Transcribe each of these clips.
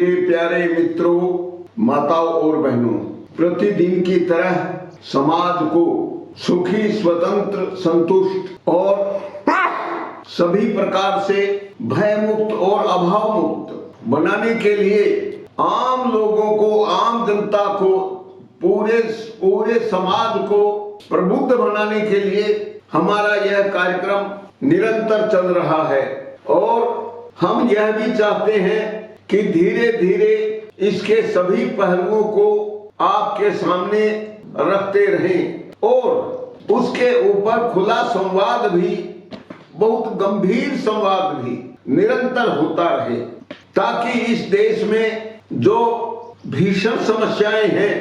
मेरे प्यारे मित्रों, माताओं और बहनों, प्रतिदिन की तरह समाज को सुखी, स्वतंत्र, संतुष्ट और सभी प्रकार से भय मुक्त और अभाव मुक्त बनाने के लिए आम लोगों को, आम जनता को, पूरे समाज को प्रबुद्ध बनाने के लिए हमारा यह कार्यक्रम निरंतर चल रहा है। और हम यह भी चाहते हैं कि धीरे धीरे इसके सभी पहलुओं को आपके सामने रखते रहें और उसके ऊपर खुला संवाद भी, बहुत गंभीर संवाद भी निरंतर होता रहे, ताकि इस देश में जो भीषण समस्याएं हैं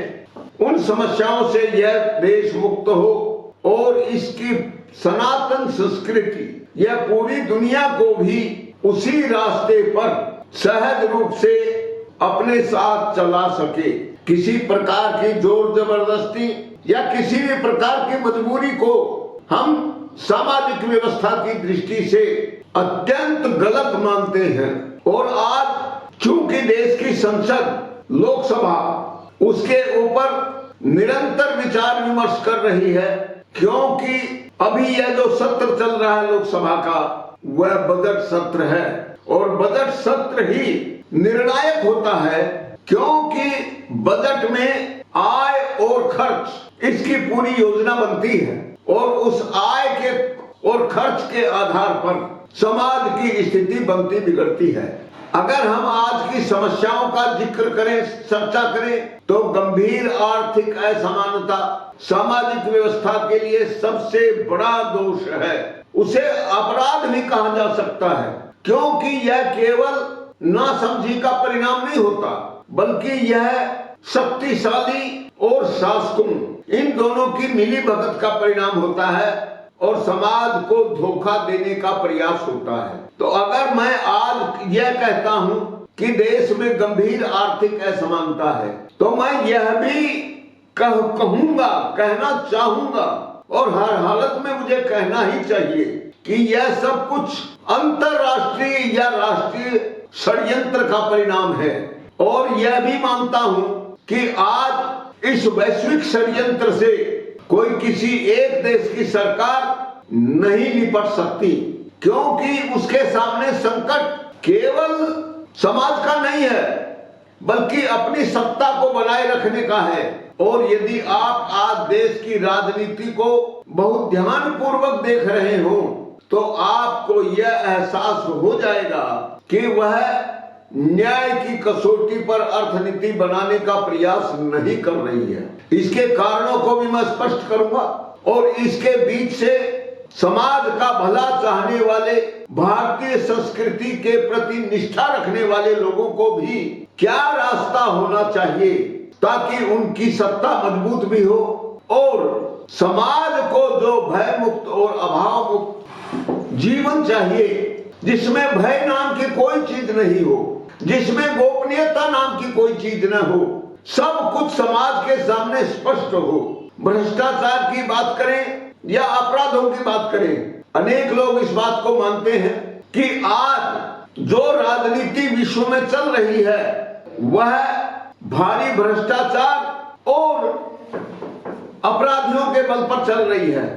उन समस्याओं से यह देश मुक्त हो और इसकी सनातन संस्कृति यह पूरी दुनिया को भी उसी रास्ते पर सहज रूप से अपने साथ चला सके। किसी प्रकार की जोर जबरदस्ती या किसी भी प्रकार की मजबूरी को हम सामाजिक व्यवस्था की दृष्टि से अत्यंत गलत मानते हैं। और आज चूंकि देश की संसद, लोकसभा उसके ऊपर निरंतर विचार विमर्श कर रही है, क्योंकि अभी यह जो सत्र चल रहा है लोकसभा का, वह बजट सत्र है और बजट सत्र ही निर्णायक होता है, क्योंकि बजट में आय और खर्च इसकी पूरी योजना बनती है और उस आय के और खर्च के आधार पर समाज की स्थिति बनती बिगड़ती है। अगर हम आज की समस्याओं का जिक्र करें, चर्चा करें, तो गंभीर आर्थिक असमानता सामाजिक व्यवस्था के लिए सबसे बड़ा दोष है। उसे अपराध भी कहा जा सकता है, क्योंकि यह केवल नासमझी का परिणाम नहीं होता, बल्कि यह शक्तिशाली और शासकों इन दोनों की मिलीभगत का परिणाम होता है और समाज को धोखा देने का प्रयास होता है। तो अगर मैं आज यह कहता हूं कि देश में गंभीर आर्थिक असमानता है, तो मैं यह भी कहना चाहूंगा और हर हालत में मुझे कहना ही चाहिए कि यह सब कुछ अंतरराष्ट्रीय या राष्ट्रीय षड्यंत्र का परिणाम है। और यह भी मानता हूं कि आज इस वैश्विक षड्यंत्र से कोई किसी एक देश की सरकार नहीं निपट सकती, क्योंकि उसके सामने संकट केवल समाज का नहीं है, बल्कि अपनी सत्ता को बनाए रखने का है। और यदि आप आज देश की राजनीति को बहुत ध्यानपूर्वक देख रहे हो, तो आपको यह एहसास हो जाएगा कि वह न्याय की कसौटी पर अर्थनीति बनाने का प्रयास नहीं कर रही है। इसके कारणों को भी मैं स्पष्ट करूंगा और इसके बीच से समाज का भला चाहने वाले, भारतीय संस्कृति के प्रति निष्ठा रखने वाले लोगों को भी क्या रास्ता होना चाहिए ताकि उनकी सत्ता मजबूत भी हो और समाज को जो भय मुक्त और अभाव मुक्त जीवन चाहिए, जिसमें भय नाम की कोई चीज नहीं हो, जिसमें गोपनीयता नाम की कोई चीज न हो, सब कुछ समाज के सामने स्पष्ट हो। भ्रष्टाचार की बात करें या अपराधों की बात करें, अनेक लोग इस बात को मानते हैं कि आज जो राजनीति विश्व में चल रही है वह भारी भ्रष्टाचार और अपराधियों के बल पर चल रही है।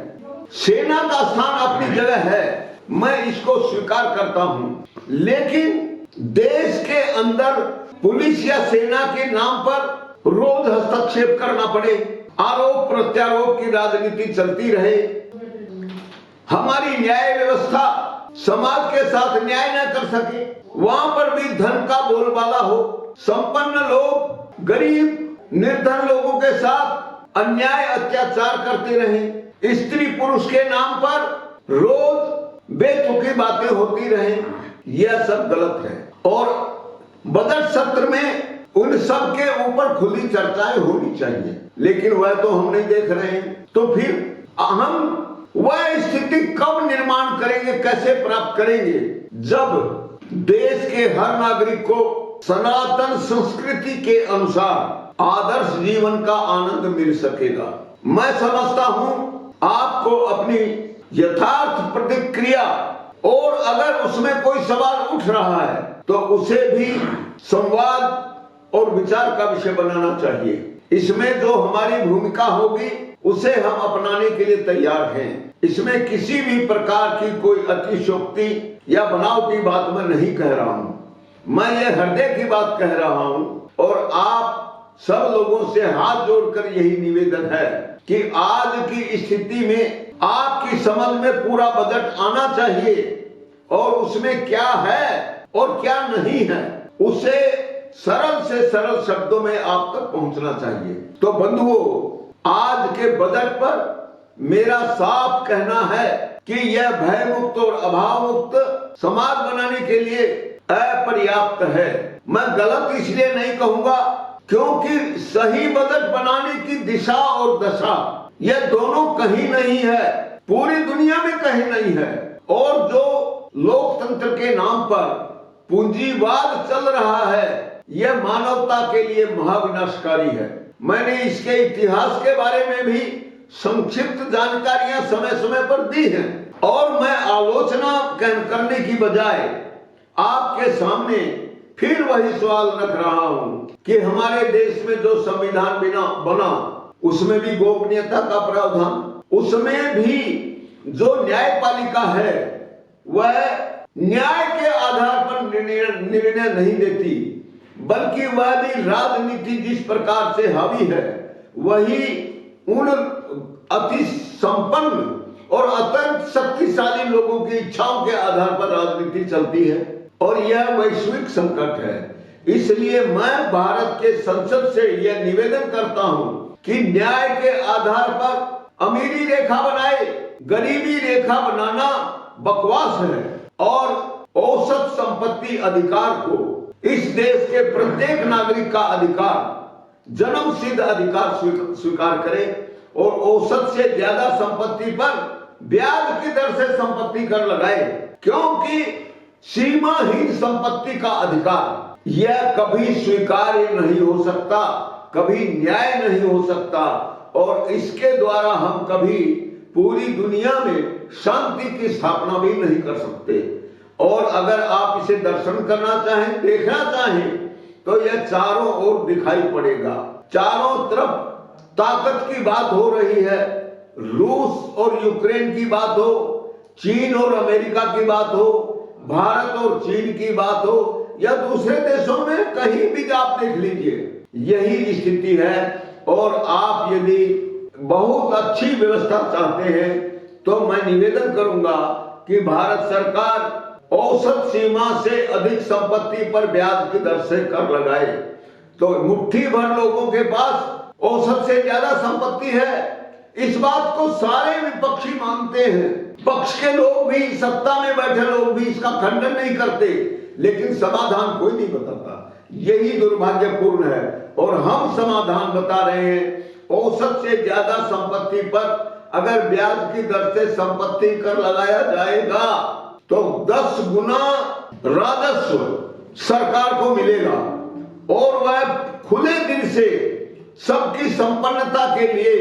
सेना का स्थान अपनी जगह है, मैं इसको स्वीकार करता हूं, लेकिन देश के अंदर पुलिस या सेना के नाम पर रोज हस्तक्षेप करना पड़े, आरोप प्रत्यारोप की राजनीति चलती रहे, हमारी न्याय व्यवस्था समाज के साथ न्याय न कर सके, वहां पर भी धन का बोलबाला हो, संपन्न लोग गरीब निर्धन लोगों के साथ अन्याय अत्याचार करते रहे, स्त्री पुरुष के नाम पर रोज बेतुकी बातें होती रहे, यह सब गलत है। और बजट सत्र में उन सब के ऊपर खुली चर्चाएं होनी चाहिए, लेकिन वह तो हम नहीं देख रहे हैं। तो फिर हम वह स्थिति कब निर्माण करेंगे, कैसे प्राप्त करेंगे, जब देश के हर नागरिक को सनातन संस्कृति के अनुसार आदर्श जीवन का आनंद मिल सकेगा। मैं समझता हूं आपको अपनी यथार्थ प्रतिक्रिया, और अगर उसमें कोई सवाल उठ रहा है तो उसे भी संवाद और विचार का विषय बनाना चाहिए। इसमें जो हमारी भूमिका होगी उसे हम अपनाने के लिए तैयार हैं। इसमें किसी भी प्रकार की कोई अतिशयोक्ति या बनावटी बात मैं नहीं कह रहा हूं, मैं ये हृदय की बात कह रहा हूं। और आप सब लोगों से हाथ जोड़कर यही निवेदन है कि आज की स्थिति में आपकी समझ में पूरा बजट आना चाहिए और उसमें क्या है और क्या नहीं है उसे सरल से सरल शब्दों में आप तक पहुंचना चाहिए। तो बंधुओं, आज के बजट पर मेरा साफ कहना है कि यह भय मुक्त और अभाव मुक्त समाज बनाने के लिए अपर्याप्त है। मैं गलत इसलिए नहीं कहूंगा क्योंकि सही बजट बनाने की दिशा और दशा यह दोनों कहीं नहीं है, पूरी दुनिया में कहीं नहीं है। और जो लोकतंत्र के नाम पर पूंजीवाद चल रहा है यह मानवता के लिए महाविनाशकारी है। मैंने इसके इतिहास के बारे में भी संक्षिप्त जानकारियां समय समय पर दी हैं और मैं आलोचना करने की बजाय आपके सामने फिर वही सवाल रख रहा हूं कि हमारे देश में जो संविधान बना उसमें भी गोपनीयता का प्रावधान, उसमें भी जो न्यायपालिका है वह न्याय के आधार पर निर्णय नहीं देती, बल्कि वह भी राजनीति जिस प्रकार से हावी है वही उन अति संपन्न और अत्यंत शक्तिशाली लोगों की इच्छाओं के आधार पर राजनीति चलती है और यह वैश्विक संकट है। इसलिए मैं भारत के संसद से यह निवेदन करता हूं कि न्याय के आधार पर अमीरी रेखा बनाए, गरीबी रेखा बनाना बकवास है और औसत संपत्ति अधिकार को इस देश के प्रत्येक नागरिक का अधिकार, जन्म सिद्ध अधिकार स्वीकार करे और औसत से ज्यादा संपत्ति पर ब्याज की दर से संपत्ति कर लगाए, क्योंकि सीमाहीन संपत्ति का अधिकार यह कभी स्वीकार्य नहीं हो सकता, कभी न्याय नहीं हो सकता और इसके द्वारा हम कभी पूरी दुनिया में शांति की स्थापना भी नहीं कर सकते। और अगर आप इसे दर्शन करना चाहें, देखना चाहें, तो यह चारों ओर दिखाई पड़ेगा। चारों तरफ ताकत की बात हो रही है, रूस और यूक्रेन की बात हो, चीन और अमेरिका की बात हो, भारत और चीन की बात हो या दूसरे देशों में कहीं भी आप देख लीजिए, यही स्थिति है। और आप यदि बहुत अच्छी व्यवस्था चाहते हैं तो मैं निवेदन करूंगा कि भारत सरकार औसत सीमा से अधिक संपत्ति पर ब्याज की दर से कर लगाए। तो मुट्ठी भर लोगों के पास औसत से ज्यादा संपत्ति है, इस बात को सारे विपक्षी मानते हैं। पक्ष के लोग भी, सत्ता में बैठे लोग भी इसका खंडन नहीं करते, लेकिन समाधान कोई नहीं बताता। यही दुर्भाग्यपूर्ण है और हम समाधान बता रहे हैं। औसत से ज्यादा संपत्ति पर अगर ब्याज की दर से संपत्ति कर लगाया जाएगा तो 10 गुना राजस्व सरकार को मिलेगा और वह खुले दिल से सबकी संपन्नता के लिए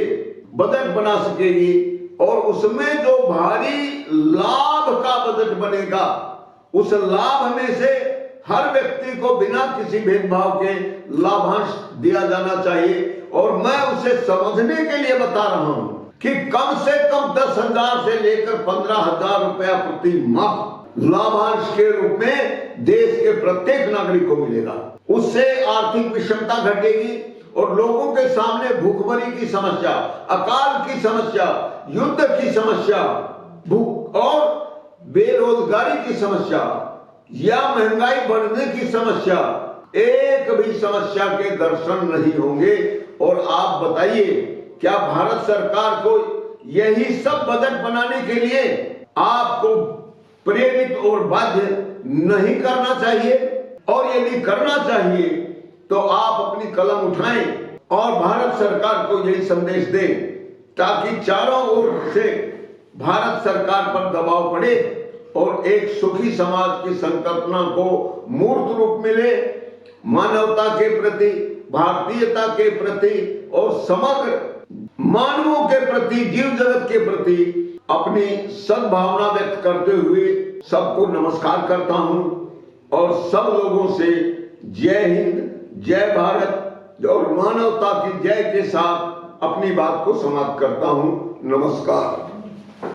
बजट बना सकेगी और उसमें जो भारी लाभ का बजट बनेगा उस लाभ में से हर व्यक्ति को बिना किसी भेदभाव के लाभांश दिया जाना चाहिए। और मैं उसे समझने के लिए बता रहा हूं कि कम से कम 10,000 से लेकर 15,000 रुपया प्रति माह लाभांश के रूप में देश के प्रत्येक नागरिक को मिलेगा। उससे आर्थिक विषमता घटेगी और लोगों के सामने भूखमरी की समस्या, अकाल की समस्या, युद्ध की समस्या, भूख और बेरोजगारी की समस्या या महंगाई बढ़ने की समस्या, एक भी समस्या के दर्शन नहीं होंगे। और आप बताइए, क्या भारत सरकार को यही सब बजट बनाने के लिए आपको प्रेरित और बाध्य नहीं करना चाहिए? और यदि करना चाहिए तो आप अपनी कलम उठाएं और भारत सरकार को यही संदेश दें ताकि चारों ओर से भारत सरकार पर दबाव पड़े और एक सुखी समाज की संकल्पना को मूर्त रूप मिले। मानवता के प्रति, भारतीयता के प्रति और समग्र मानवों के प्रति, जीव जगत के प्रति अपनी सद्भावना व्यक्त करते हुए सबको नमस्कार करता हूं और सब लोगों से जय हिंद, जय भारत और मानवता की जय के साथ अपनी बात को समाप्त करता हूं। नमस्कार।